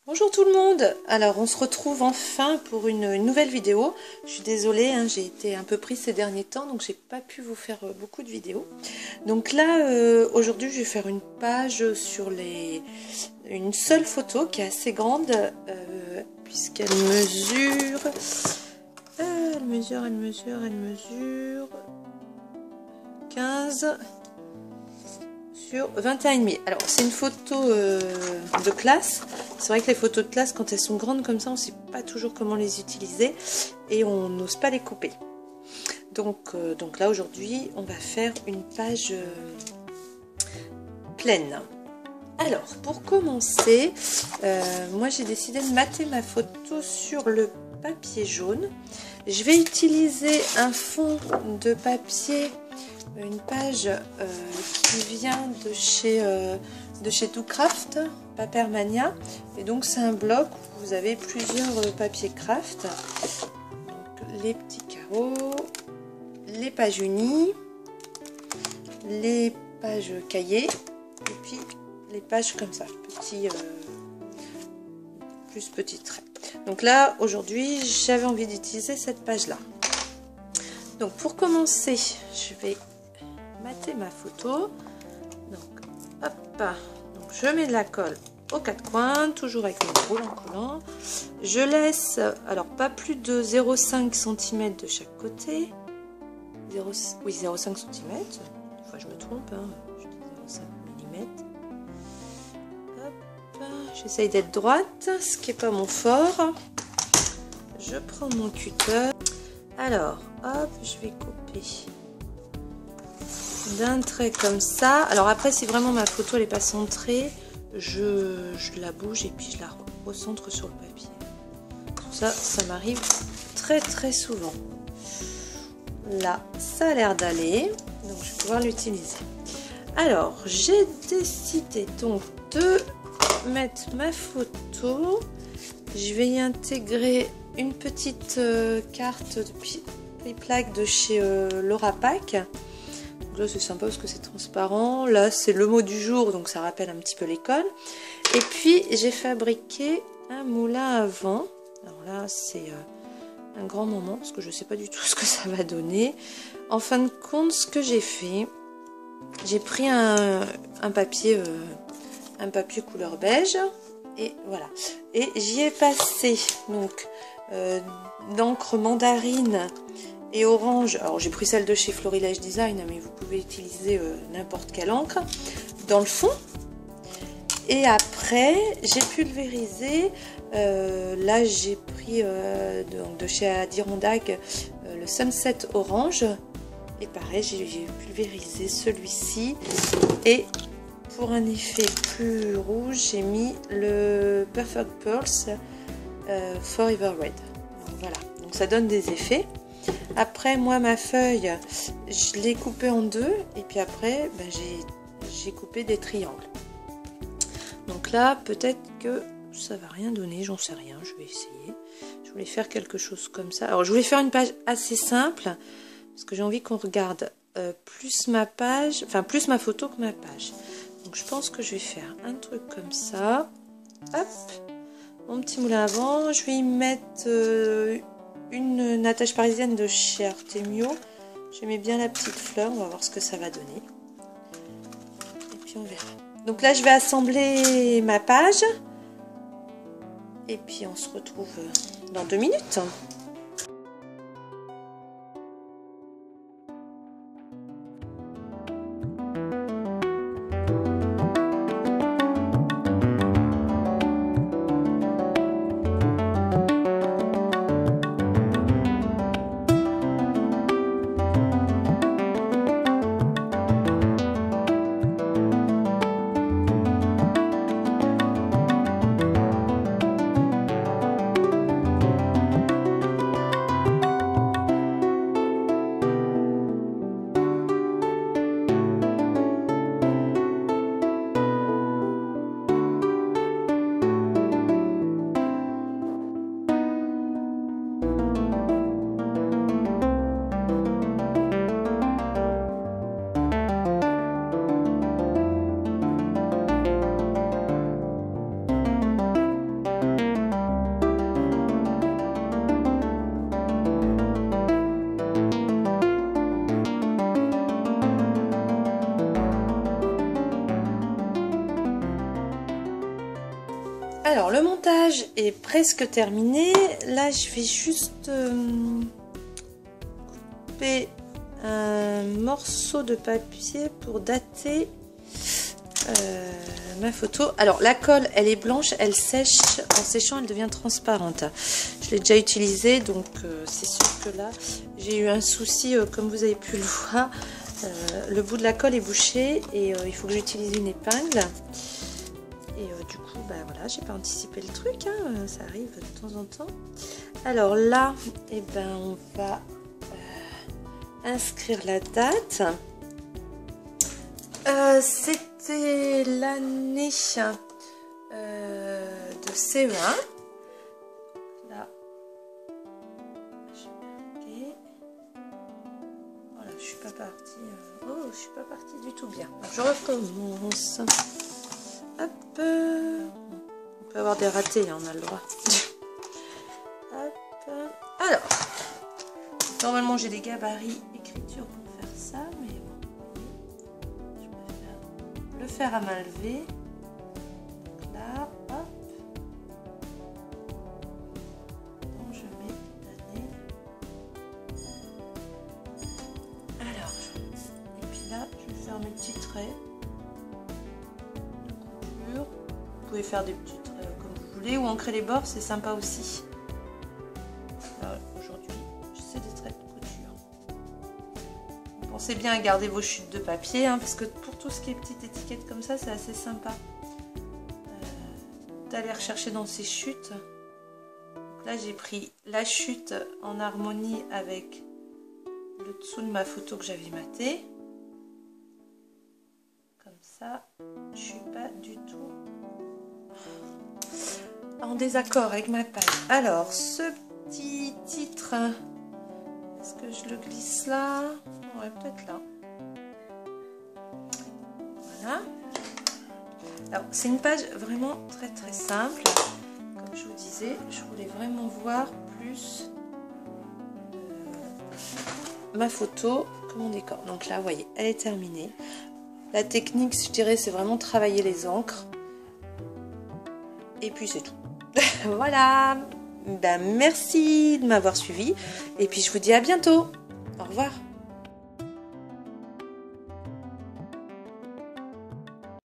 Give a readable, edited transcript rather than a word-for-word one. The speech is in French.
Bonjour tout le monde. Alors on se retrouve enfin pour une nouvelle vidéo. Je suis désolée, hein, j'ai été un peu prise ces derniers temps, donc j'ai pas pu vous faire beaucoup de vidéos. Donc là aujourd'hui je vais faire une page sur une seule photo qui est assez grande puisqu'elle mesure 15 sur 21,5. Alors c'est une photo de classe. C'est vrai que les photos de classe, quand elles sont grandes comme ça, on ne sait pas toujours comment les utiliser et on n'ose pas les couper. Donc là aujourd'hui on va faire une page pleine. Alors pour commencer, moi j'ai décidé de mater ma photo sur le papier jaune. Je vais utiliser un fond de papier, une page qui vient de chez Doocraft, Papermania, et donc c'est un bloc où vous avez plusieurs papiers craft, donc les petits carreaux, les pages unies, les pages cahiers et puis les pages comme ça, plus petits traits. Donc là aujourd'hui j'avais envie d'utiliser cette page là. Donc pour commencer je vais mater ma photo. Donc hop, donc je mets de la colle aux quatre coins, toujours avec mon roulant collant. Je laisse alors pas plus de 0,5 cm de chaque côté. 0,5 cm. Des fois je me trompe, hein. Je dis 0,5 mm. J'essaye d'être droite, ce qui n'est pas mon fort. Je prends mon cutter. Alors, hop, je vais couper d'un trait comme ça. Alors après, si vraiment ma photo n'est pas centrée, je la bouge et puis je la recentre sur le papier. Ça m'arrive très souvent. Là, ça a l'air d'aller, donc je vais pouvoir l'utiliser. Alors, j'ai décidé donc de mettre ma photo. Je vais y intégrer une petite carte de plaque de chez Laura Pack. Donc là c'est sympa parce que c'est transparent. Là c'est le mot du jour, donc ça rappelle un petit peu l'école. Et puis j'ai fabriqué un moulin à vent. Alors là c'est un grand moment parce que je ne sais pas du tout ce que ça va donner. En fin de compte, ce que j'ai fait, j'ai pris un papier couleur beige. Et voilà, et j'y ai passé donc d'encre mandarine et orange. Alors j'ai pris celle de chez Florilège Design, mais vous pouvez utiliser n'importe quelle encre dans le fond. Et après j'ai pulvérisé, là j'ai pris donc de chez Adirondack le Sunset Orange. Et pareil, j'ai pulvérisé celui-ci. Et pour un effet plus rouge, j'ai mis le Perfect Pearls Forever Red. Donc voilà, donc ça donne des effets. Après, moi, ma feuille, je l'ai coupée en deux. Et puis après, j'ai coupé des triangles. Donc là, peut-être que ça va rien donner, j'en sais rien, je vais essayer. Je voulais faire quelque chose comme ça. Alors, je voulais faire une page assez simple, parce que j'ai envie qu'on regarde plus ma page, enfin plus ma photo que ma page. Donc je pense que je vais faire un truc comme ça. Hop, mon petit moulin à vent. Je vais y mettre une attache parisienne de chez Artemio. J'aimais bien la petite fleur. On va voir ce que ça va donner. Et puis on verra. Donc là je vais assembler ma page. Et puis on se retrouve dans 2 minutes. Alors le montage est presque terminé. Là je vais juste couper un morceau de papier pour dater ma photo. Alors la colle elle est blanche, elle sèche, en séchant elle devient transparente. Je l'ai déjà utilisée, donc c'est sûr que là j'ai eu un souci, comme vous avez pu le voir. Le bout de la colle est bouché et il faut que j'utilise une épingle. Et du coup, bah voilà, j'ai pas anticipé le truc, hein, ça arrive de temps en temps. Alors là, eh ben, on va inscrire la date. C'était l'année de CE1. Là, j'ai marqué. Voilà, je suis pas partie. Oh, je suis pas partie du tout bien. Donc, je recommence. Hop. On peut avoir des ratés, hein, on a le droit. Hop. Alors, normalement j'ai des gabarits écriture pour faire ça, mais bon, je préfère le faire à main levée. Donc là, hop. Donc je mets l'année. Alors, et puis là, je vais faire mes petits traits. Vous pouvez faire des petits traits comme vous voulez ou ancrer les bords, c'est sympa aussi. Aujourd'hui, c'est des traits de couture. Pensez bien à garder vos chutes de papier, hein, parce que pour tout ce qui est petites étiquettes comme ça, c'est assez sympa d'aller rechercher dans ces chutes. Donc là, j'ai pris la chute en harmonie avec le dessous de ma photo que j'avais matée. Comme ça, je suis pas du tout en désaccord avec ma page. Alors, ce petit titre, est-ce que je le glisse là? Ouais, peut-être là. Voilà. Alors, c'est une page vraiment très très simple. Comme je vous disais, je voulais vraiment voir plus ma photo que mon décor. Donc là, vous voyez, elle est terminée. La technique, je dirais, c'est vraiment travailler les encres. Et puis c'est tout. Voilà. Ben, merci de m'avoir suivi. Et puis je vous dis à bientôt. Au revoir.